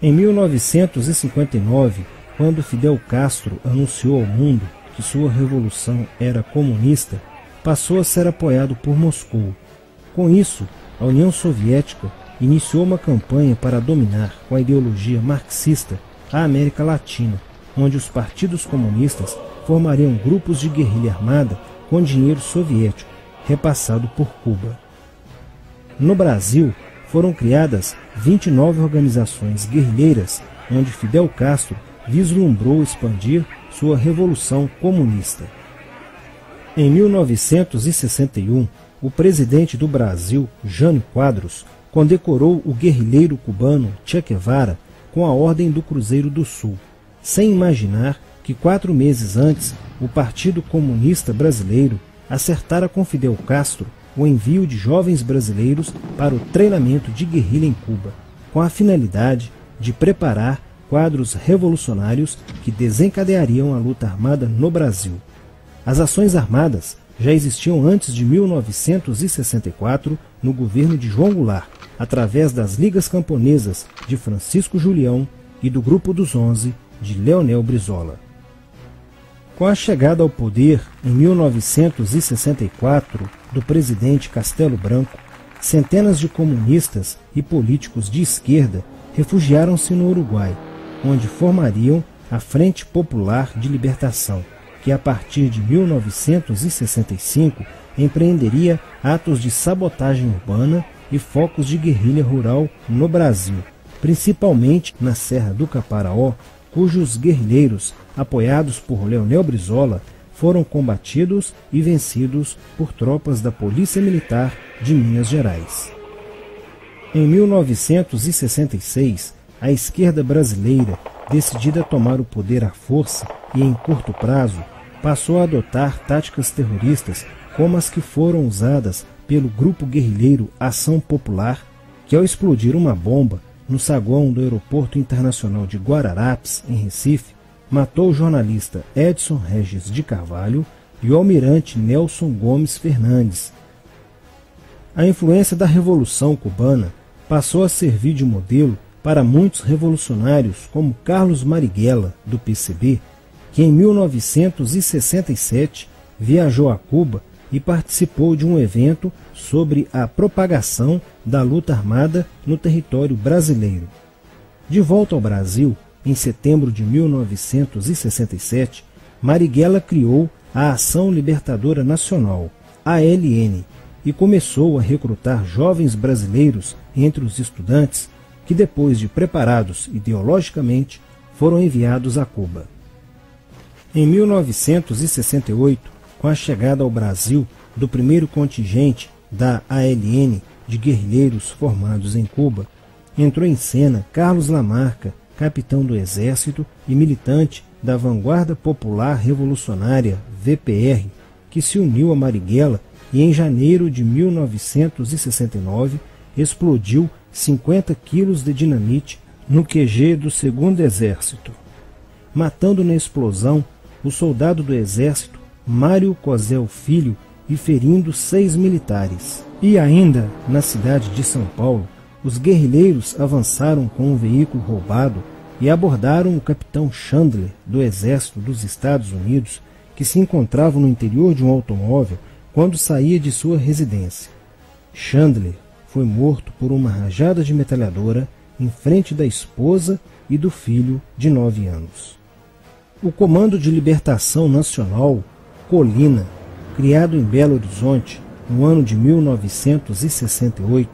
Em 1959, quando Fidel Castro anunciou ao mundo que sua revolução era comunista, passou a ser apoiado por Moscou. Com isso, a União Soviética iniciou uma campanha para dominar com a ideologia marxista a América Latina, onde os partidos comunistas formariam grupos de guerrilha armada com dinheiro soviético, repassado por Cuba. No Brasil, foram criadas 29 organizações guerrilheiras, onde Fidel Castro vislumbrou expandir sua revolução comunista. Em 1961, o presidente do Brasil, Jânio Quadros, condecorou o guerrilheiro cubano Che Guevara com a Ordem do Cruzeiro do Sul, sem imaginar que 4 meses antes o Partido Comunista Brasileiro acertara com Fidel Castro o envio de jovens brasileiros para o treinamento de guerrilha em Cuba, com a finalidade de preparar quadros revolucionários que desencadeariam a luta armada no Brasil. As ações armadas já existiam antes de 1964 no governo de João Goulart, através das Ligas Camponesas de Francisco Julião e do Grupo dos 11 de Leonel Brizola. Com a chegada ao poder em 1964 do presidente Castelo Branco, centenas de comunistas e políticos de esquerda refugiaram-se no Uruguai, onde formariam a Frente Popular de Libertação, que a partir de 1965 empreenderia atos de sabotagem urbana e focos de guerrilha rural no Brasil, principalmente na Serra do Caparaó, cujos guerrilheiros, apoiados por Leonel Brizola, foram combatidos e vencidos por tropas da Polícia Militar de Minas Gerais. Em 1966, a esquerda brasileira, decidida a tomar o poder à força e em curto prazo, passou a adotar táticas terroristas como as que foram usadas pelo grupo guerrilheiro Ação Popular, que ao explodir uma bomba no saguão do Aeroporto Internacional de Guararapes, em Recife, matou o jornalista Edson Regis de Carvalho e o almirante Nelson Gomes Fernandes. A influência da Revolução Cubana passou a servir de modelo para muitos revolucionários como Carlos Marighella, do PCB, que em 1967 viajou a Cuba e participou de um evento sobre a propagação da luta armada no território brasileiro. De volta ao Brasil, em setembro de 1967, Marighella criou a Ação Libertadora Nacional, ALN, e começou a recrutar jovens brasileiros entre os estudantes que, depois de preparados ideologicamente, foram enviados a Cuba. Em 1968, com a chegada ao Brasil do primeiro contingente da ALN de guerrilheiros formados em Cuba, entrou em cena Carlos Lamarca, capitão do Exército e militante da Vanguarda Popular Revolucionária, VPR, que se uniu a Marighella e em janeiro de 1969 explodiu 50 quilos de dinamite no QG do 2º Exército, matando na explosão o soldado do Exército Mário Cosel Filho e ferindo 6 militares. E ainda, na cidade de São Paulo, os guerrilheiros avançaram com um veículo roubado e abordaram o capitão Chandler, do Exército dos Estados Unidos, que se encontrava no interior de um automóvel quando saía de sua residência. Chandler foi morto por uma rajada de metralhadora em frente da esposa e do filho de 9 anos. O Comando de Libertação Nacional, Colina, criado em Belo Horizonte no ano de 1968,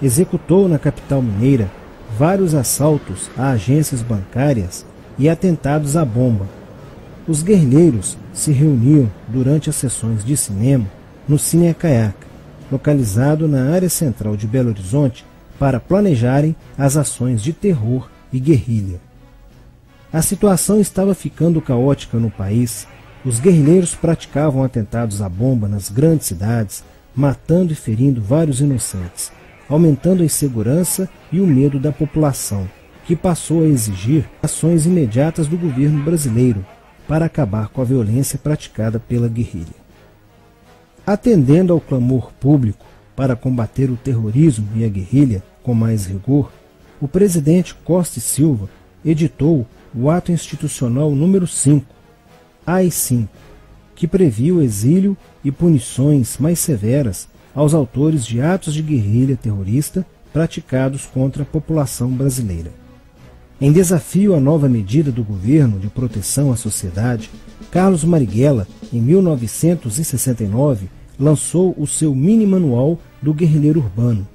executou na capital mineira vários assaltos a agências bancárias e atentados à bomba. Os guerrilheiros se reuniam durante as sessões de cinema no Cine Caiaca, localizado na área central de Belo Horizonte, para planejarem as ações de terror e guerrilha. A situação estava ficando caótica no país. Os guerrilheiros praticavam atentados à bomba nas grandes cidades, matando e ferindo vários inocentes, aumentando a insegurança e o medo da população, que passou a exigir ações imediatas do governo brasileiro para acabar com a violência praticada pela guerrilha. Atendendo ao clamor público para combater o terrorismo e a guerrilha com mais rigor, o presidente Costa e Silva editou o Ato Institucional número 5, AI-5, que previa o exílio e punições mais severas aos autores de atos de guerrilha terrorista praticados contra a população brasileira. Em desafio à nova medida do governo de proteção à sociedade, Carlos Marighella, em 1969, lançou o seu mini-manual do guerrilheiro urbano.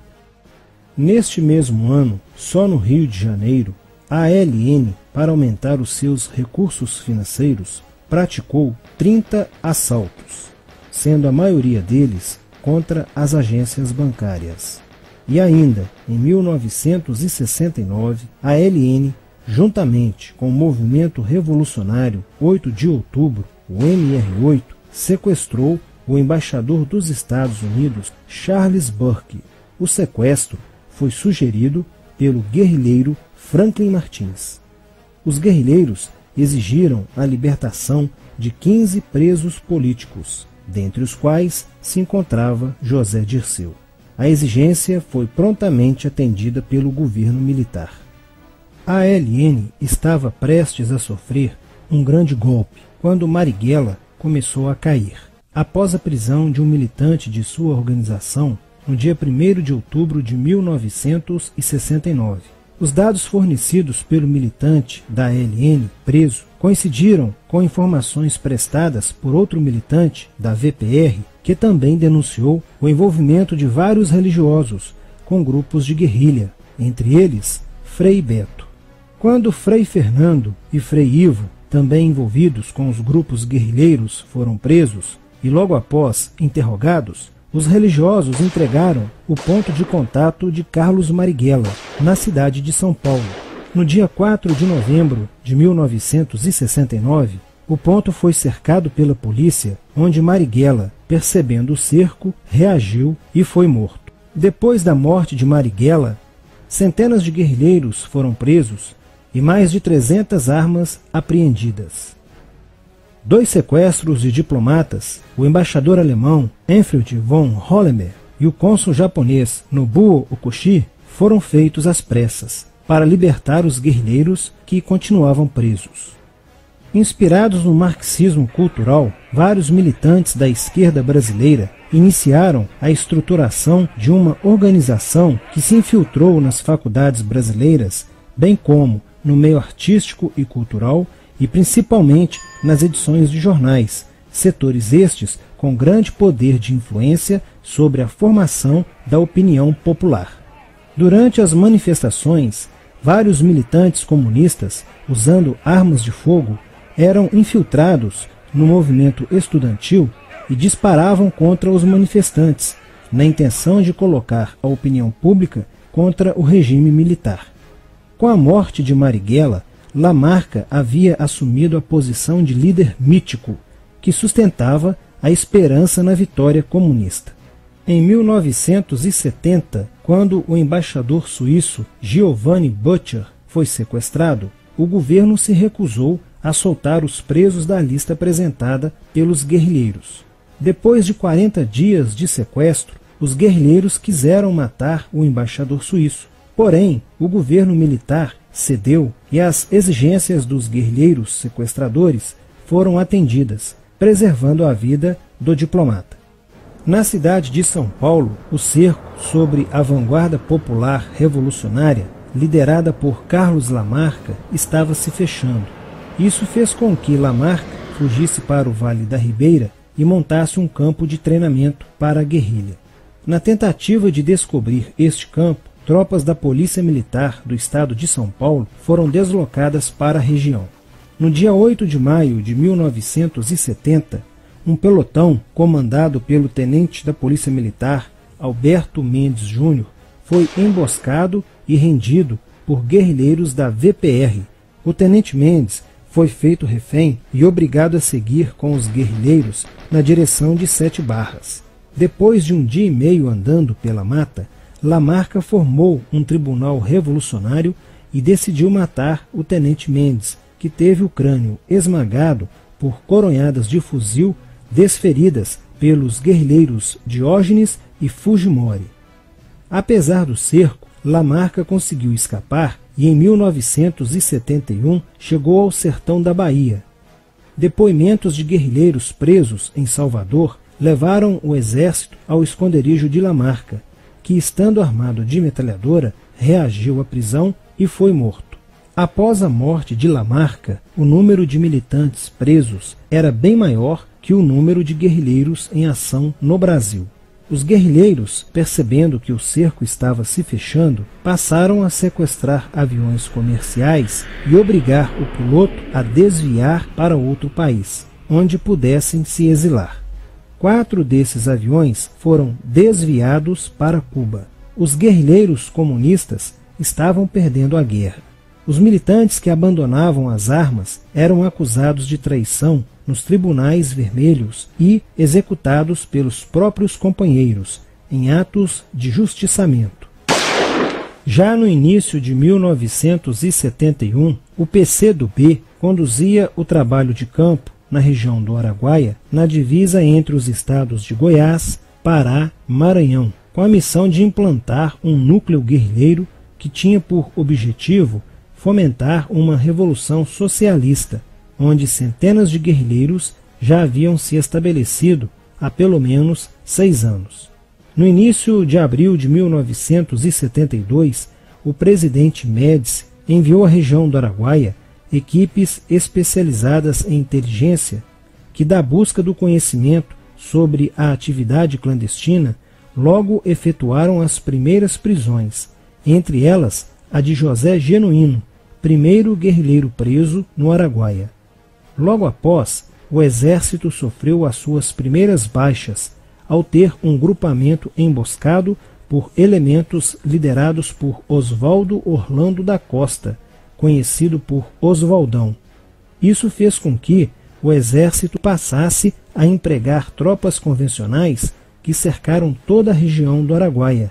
Neste mesmo ano, só no Rio de Janeiro, a ALN, para aumentar os seus recursos financeiros, praticou 30 assaltos, sendo a maioria deles contra as agências bancárias. E ainda, em 1969, a ALN, juntamente com o movimento revolucionário 8 de outubro, o MR8, sequestrou o embaixador dos Estados Unidos, Charles Burke. O sequestro foi sugerido pelo guerrilheiro Franklin Martins. Os guerrilheiros exigiram a libertação de 15 presos políticos, dentre os quais se encontrava José Dirceu. A exigência foi prontamente atendida pelo governo militar. A ALN estava prestes a sofrer um grande golpe quando Marighella começou a cair. Após a prisão de um militante de sua organização, no dia 1º de outubro de 1969. Os dados fornecidos pelo militante da ALN preso coincidiram com informações prestadas por outro militante da VPR, que também denunciou o envolvimento de vários religiosos com grupos de guerrilha, entre eles Frei Beto. Quando Frei Fernando e Frei Ivo, também envolvidos com os grupos guerrilheiros, foram presos e logo após interrogados, os religiosos entregaram o ponto de contato de Carlos Marighella, na cidade de São Paulo. No dia 4 de novembro de 1969, o ponto foi cercado pela polícia, onde Marighella, percebendo o cerco, reagiu e foi morto. Depois da morte de Marighella, centenas de guerrilheiros foram presos e mais de 300 armas apreendidas. 2 sequestros de diplomatas, o embaixador alemão Enfried von Hollemer e o cônsul japonês Nobuo Okushi, foram feitos às pressas para libertar os guerrilheiros que continuavam presos. Inspirados no marxismo cultural, vários militantes da esquerda brasileira iniciaram a estruturação de uma organização que se infiltrou nas faculdades brasileiras, bem como no meio artístico e cultural, e principalmente nas edições de jornais, setores estes com grande poder de influência sobre a formação da opinião popular. Durante as manifestações, vários militantes comunistas, usando armas de fogo, eram infiltrados no movimento estudantil e disparavam contra os manifestantes, na intenção de colocar a opinião pública contra o regime militar. Com a morte de Marighella, Lamarca havia assumido a posição de líder mítico, que sustentava a esperança na vitória comunista. Em 1970, quando o embaixador suíço Giovanni Butcher foi sequestrado, o governo se recusou a soltar os presos da lista apresentada pelos guerrilheiros. Depois de 40 dias de sequestro, os guerrilheiros quiseram matar o embaixador suíço. Porém, o governo militar cedeu e as exigências dos guerrilheiros sequestradores foram atendidas, preservando a vida do diplomata. Na cidade de São Paulo, o cerco sobre a vanguarda popular revolucionária, liderada por Carlos Lamarca, estava se fechando. Isso fez com que Lamarca fugisse para o Vale da Ribeira e montasse um campo de treinamento para a guerrilha. Na tentativa de descobrir este campo, tropas da Polícia Militar do estado de São Paulo foram deslocadas para a região. No dia 8 de maio de 1970, um pelotão comandado pelo tenente da Polícia Militar, Alberto Mendes Júnior, foi emboscado e rendido por guerrilheiros da VPR. O tenente Mendes foi feito refém e obrigado a seguir com os guerrilheiros na direção de 7 Barras. Depois de um dia e meio andando pela mata, Lamarca formou um tribunal revolucionário e decidiu matar o tenente Mendes, que teve o crânio esmagado por coronhadas de fuzil desferidas pelos guerrilheiros Diógenes e Fujimori. Apesar do cerco, Lamarca conseguiu escapar e em 1971 chegou ao sertão da Bahia. Depoimentos de guerrilheiros presos em Salvador levaram o exército ao esconderijo de Lamarca, que, estando armado de metralhadora, reagiu à prisão e foi morto. Após a morte de Lamarca, o número de militantes presos era bem maior que o número de guerrilheiros em ação no Brasil. Os guerrilheiros, percebendo que o cerco estava se fechando, passaram a sequestrar aviões comerciais e obrigar o piloto a desviar para outro país, onde pudessem se exilar. 4 desses aviões foram desviados para Cuba. Os guerrilheiros comunistas estavam perdendo a guerra. Os militantes que abandonavam as armas eram acusados de traição nos tribunais vermelhos e executados pelos próprios companheiros, em atos de justiçamento. Já no início de 1971, o PCdoB conduzia o trabalho de campo na região do Araguaia, na divisa entre os estados de Goiás, Pará e Maranhão, com a missão de implantar um núcleo guerrilheiro que tinha por objetivo fomentar uma revolução socialista, onde centenas de guerrilheiros já haviam se estabelecido há pelo menos 6 anos. No início de abril de 1972, o presidente Médici enviou à região do Araguaia equipes especializadas em inteligência que, da busca do conhecimento sobre a atividade clandestina, logo efetuaram as primeiras prisões, entre elas a de José Genuíno, primeiro guerrilheiro preso no Araguaia. Logo após, o exército sofreu as suas primeiras baixas, ao ter um grupamento emboscado por elementos liderados por Oswaldo Orlando da Costa, conhecido por Oswaldão. Isso fez com que o exército passasse a empregar tropas convencionais que cercaram toda a região do Araguaia.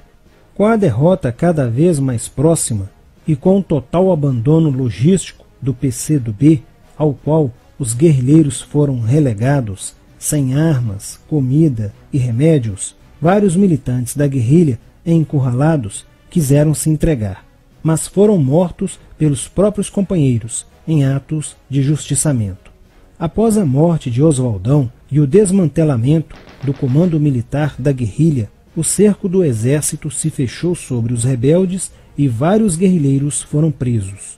Com a derrota cada vez mais próxima e com o total abandono logístico do PCdoB, ao qual os guerrilheiros foram relegados, sem armas, comida e remédios, vários militantes da guerrilha, encurralados, quiseram se entregar, mas foram mortos pelos próprios companheiros em atos de justiçamento. Após a morte de Oswaldão e o desmantelamento do comando militar da guerrilha, o cerco do exército se fechou sobre os rebeldes e vários guerrilheiros foram presos.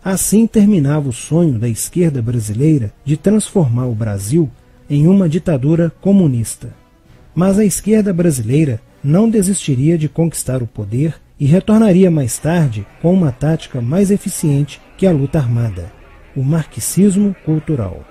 Assim terminava o sonho da esquerda brasileira de transformar o Brasil em uma ditadura comunista. Mas a esquerda brasileira não desistiria de conquistar o poder e retornaria mais tarde com uma tática mais eficiente que a luta armada: o marxismo cultural.